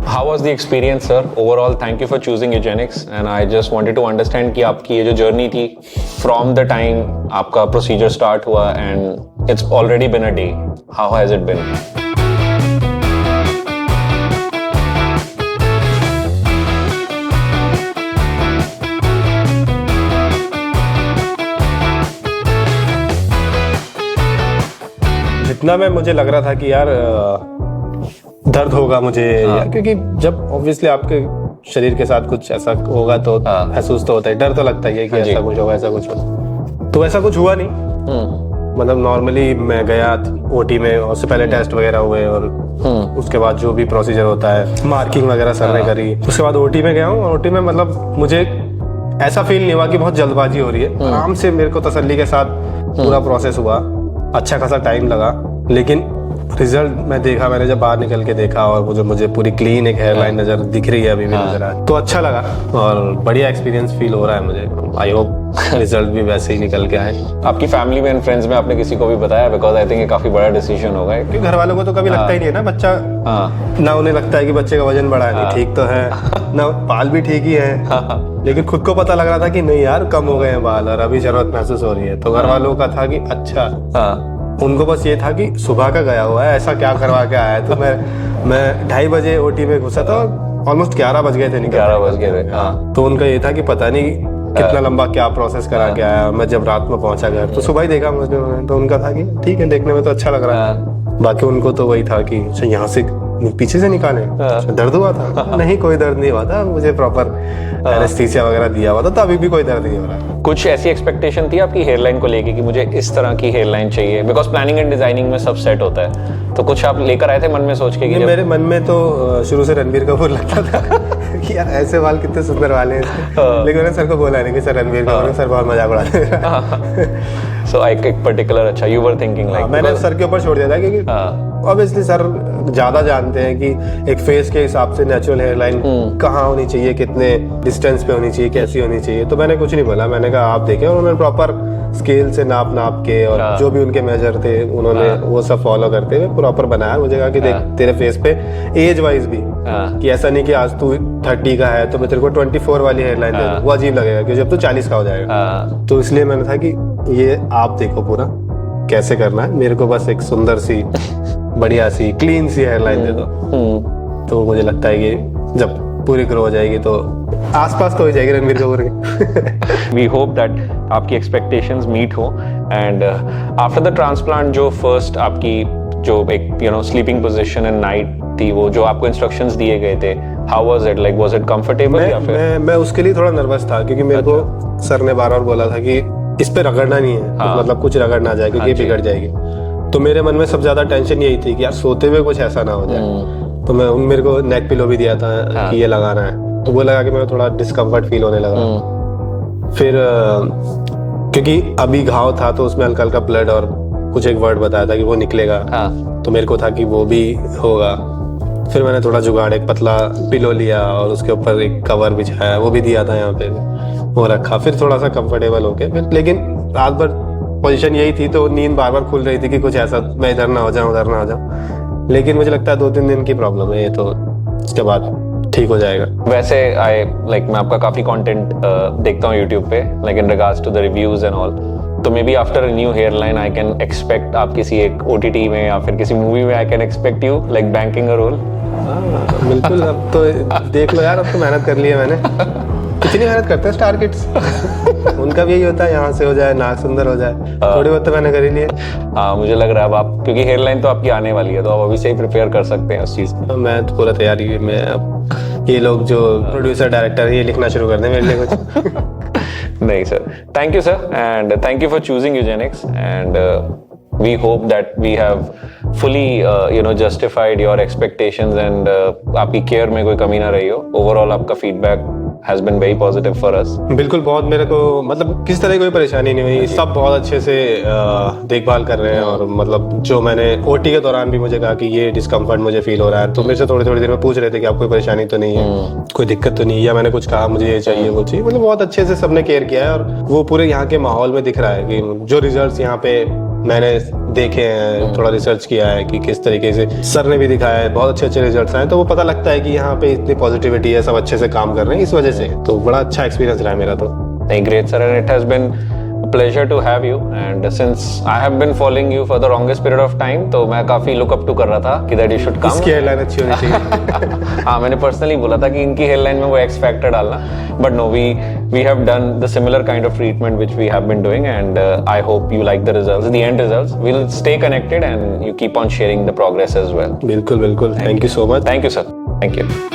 How was the experience, sir? Overall, thank you for choosing Eugenics, and I just wanted to understand कि आपकी ये जो journey थी from the time आपका procedure start हुआ and it's already been a day. How has it been? जितना मैं मुझे लग रहा था कि यार दर्द होगा मुझे क्योंकि जब ऑब्वियसली आपके शरीर के साथ कुछ ऐसा होगा तो महसूस तो होता है, डर तो लगता ही है कि ऐसा कुछ होगा ऐसा कुछ होगा। तो ऐसा कुछ हुआ नहीं, मतलब नॉर्मली मैं गया ओटी में, उससे पहले टेस्ट वगैरह हुए और उसके बाद जो भी प्रोसीजर होता है मार्किंग वगैरह सर ने करी, उसके बाद ओटी में गया हूँ। और ओटी में मतलब मुझे ऐसा फील नहीं हुआ कि बहुत जल्दबाजी हो रही है, आराम से मेरे को तसल्ली के साथ पूरा प्रोसेस हुआ, अच्छा खासा टाइम लगा। लेकिन रिजल्ट मैं देखा, मैंने जब बाहर निकल के देखा और मुझे पूरी क्लीन एक हेयरलाइन नजर दिख रही है अभी भी नजर आ, तो अच्छा लगा और बढ़िया एक्सपीरियंस फील हो रहा है मुझे। आई होप रिजल्ट भी वैसे ही निकल के आए। आपकी फैमिली में एंड फ्रेंड्स में आपने किसी को भी बताया? बिकॉज आई थिंक ये काफी बड़ा डिसीजन होगा, क्योंकि घर वालों को तो कभी लगता ही नहीं है ना बच्चा, ना उन्हें लगता है कि बच्चे का वजन बढ़ा है, ठीक तो है ना, बाल भी ठीक ही है, लेकिन खुद को पता लग रहा था कि नहीं यार कम हो गए हैं बाल और अभी जरूरत महसूस हो रही है। तो घर वालों का था कि अच्छा, उनको बस ये था कि सुबह का गया हुआ है, ऐसा क्या करवा के आया है। तो मैं 2:30 बजे ओटी में घुसा था, ऑलमोस्ट 11 बज गए थे, 11 बज गए थे। तो उनका ये था कि पता नहीं कितना लंबा क्या प्रोसेस करा के आया। मैं जब रात में पहुंचा घर तो सुबह ही देखा मुझे, तो उनका था कि ठीक है देखने में तो अच्छा लग रहा है। बाकी उनको तो वही था कि यहाँ से पीछे से निकाले, दर्द हुआ था? नहीं, कोई दर्द नहीं हुआ था, मुझे प्रॉपर एनेस्थीसिया वगैरह दिया हुआ था, तो अभी भी कोई दर्द नहीं हो रहा है। कुछ ऐसी एक्सपेक्टेशन थी आपकी हेयरलाइन को लेके कि मुझे इस तरह की हेयरलाइन चाहिए? बिकॉज प्लानिंग एंड डिजाइनिंग में सब सेट होता है, तो कुछ आप लेकर आए थे मन में सोच के? मेरे मन में तो शुरू से रणबीर कपूर लगता था कि यार ऐसे बाल कितने सुंदर वाले हैं, लेकिन मैंने सर को बोला नहीं कि सर रणबीर कपूर, सर बहुत मजाक उड़ाते हैं। सो एक पर्टिकुलर, अच्छा यू वर थिंकिंग लाइक, मैंने सर के ऊपर छोड़ दिया था क्योंकि ऑब्वियसली सर ज्यादा जानते हैं कि एक फेस के हिसाब से नेचुरल हेयरलाइन कहाँ होनी चाहिए, कितने डिस्टेंस पे होनी चाहिए, कैसी होनी चाहिए। तो मैंने कुछ नहीं बोला, मैंने कहा आप देखें, और उन्होंने प्रॉपर स्केल से नाप के और जो भी उनके मेजर थे उन्होंने वो सब फॉलो करते हुए प्रॉपर बनाया। मुझे कहा कि देख तेरे फेस पे एज वाइज भी कि ऐसा नहीं कि आज तू 30 का है तो मैं तेरे को 24 वाली हेयरलाइन दे दूं, वो अजीब लगेगा क्योंकि जब तू 40 का हो जाएगा। तो इसलिए मैंने था कि ये आप देखो पूरा कैसे करना है, मेरे को बस एक सुंदर सी बढ़िया सी क्लीन सी हेयरलाइन दे दो। तो मुझे लगता है कि जब पूरी ग्रो हो जाएगी तो आसपास तो हो जाएगी रणबीर कपूर की। वी होप दैट आपकी एक्सपेक्टेशंस मीट हो। एंड आफ्टर द ट्रांसप्लांट जो फर्स्ट आपकी जो एक स्लीपिंग पोजीशन एंड नाइट थी, वो जो आपको इंस्ट्रक्शंस दिए गए थे, how was it like, was it comfortable? या फिर मैं उसके लिए थोड़ा नर्वस था क्योंकि मेरे को सर ने बार-बार बोला था कि इस पे रगड़ना नहीं है, मतलब कुछ रगड़ ना जाए क्योंकि बिगड़ जाएगी। तो मेरे मन में सबसे ज्यादा टेंशन यही थी कि यार सोते हुए कुछ ऐसा ना हो जाए। तो मेरे को नेक पिलो भी दिया था कि ये लगाना है, तो वो लगा के मेरे थोड़ा डिस्कम्फर्ट फील होने लगा। फिर क्योंकि अभी घाव था तो उसमें हल्का हल्का ब्लड और कुछ एक वर्ड बताया था कि वो निकलेगा, तो मेरे को था कि वो भी होगा। फिर मैंने थोड़ा जुगाड़, एक पतला पिलो लिया और उसके ऊपर एक कवर बिछाया, वो भी दिया था यहाँ पे, वो रखा। फिर थोड़ा सा कंफर्टेबल होके फिर, लेकिन रात भर पोजीशन यही थी तो नींद बार बार खुल रही थी कि कुछ ऐसा मैं इधर ना हो जाऊं उधर ना हो जाऊं। लेकिन मुझे लगता है 2-3 दिन की प्रॉब्लम है ये, तो उसके बाद ठीक हो जाएगा। वैसे मैं आपका काफी कंटेंट देखता हूँ यूट्यूब पे, like in regards to the reviews and all, तो maybe after a new hairline I can expect आप किसी एक OTT में या फिर किसी मूवी में I can expect you like banking a role. बिल्कुल, अब तो देख लो यार, अब तो मेहनत कर ली है मैंने। कितनी मेहनत करते हैं स्टार किड्स, उनका भी यही होता है यहाँ से हो जाए, नाक सुंदर हो जाए, थोड़ी बहुत तो मैंने कर ही ली है। हाँ, मुझे लग रहा है अब आप, क्योंकि हेयरलाइन तो आपकी आने वाली है, तो आप अभी से ही प्रिपेयर कर सकते हैं उस चीज को। मैं तो पूरा तैयारी है। मैं अब ये लोग जो प्रोड्यूसर डायरेक्टर ये लिखना शुरू कर दें मेरे लिए कुछ। नहीं sir, thank you sir, and thank you for choosing Eugenix, and we hope that we have fully justified your expectations and आपकी केयर में कोई कमी ना रही हो। ओवरऑल आपका feedback has been very positive for us. बिल्कुल, बहुत मेरे को मतलब किस तरह की कोई परेशानी नहीं हुई, सब बहुत अच्छे से देखभाल कर रहे हैं। और मतलब जो मैंने ओटी के दौरान भी मुझे कहा कि ये डिस्कम्फर्ट मुझे फील हो रहा है, तो मेरे से थोड़ी देर में पूछ रहे थे कि आपको कोई परेशानी तो नहीं है, कोई दिक्कत तो नहीं है, या मैंने कुछ कहा मुझे ये चाहिए वो चाहिए। मतलब बहुत अच्छे से सबने केयर किया है, और वो पूरे यहाँ के माहौल में दिख रहा है कि जो रिजल्ट्स यहाँ पे मैंने देखे हैं, थोड़ा रिसर्च किया है कि किस तरीके से सर ने भी दिखाया है, बहुत अच्छे रिजल्ट्स आए, तो वो पता लगता है कि यहाँ पे इतनी पॉजिटिविटी है, सब अच्छे से काम कर रहे हैं इस वजह से। तो बड़ा अच्छा एक्सपीरियंस रहा है मेरा तो। Great, sir, and it has been a pleasure to have you. And since I have been following you for the longest period of time, तो मैं काफी look up to कर रहा था कि that you should come. इसकी headline अच्छी होनी चाहिए। हाँ, मैंने पर्सनली बोला था कि इनकी हेडलाइन में वो एक्स फैक्टर डालना, but no, we have done the similar kind of treatment which we have been doing, and I hope you like the results, the end results. We'll stay connected and you keep on sharing the progress as well. बिल्कुल बिल्कुल, thank you so much. Thank you, sir. Thank you.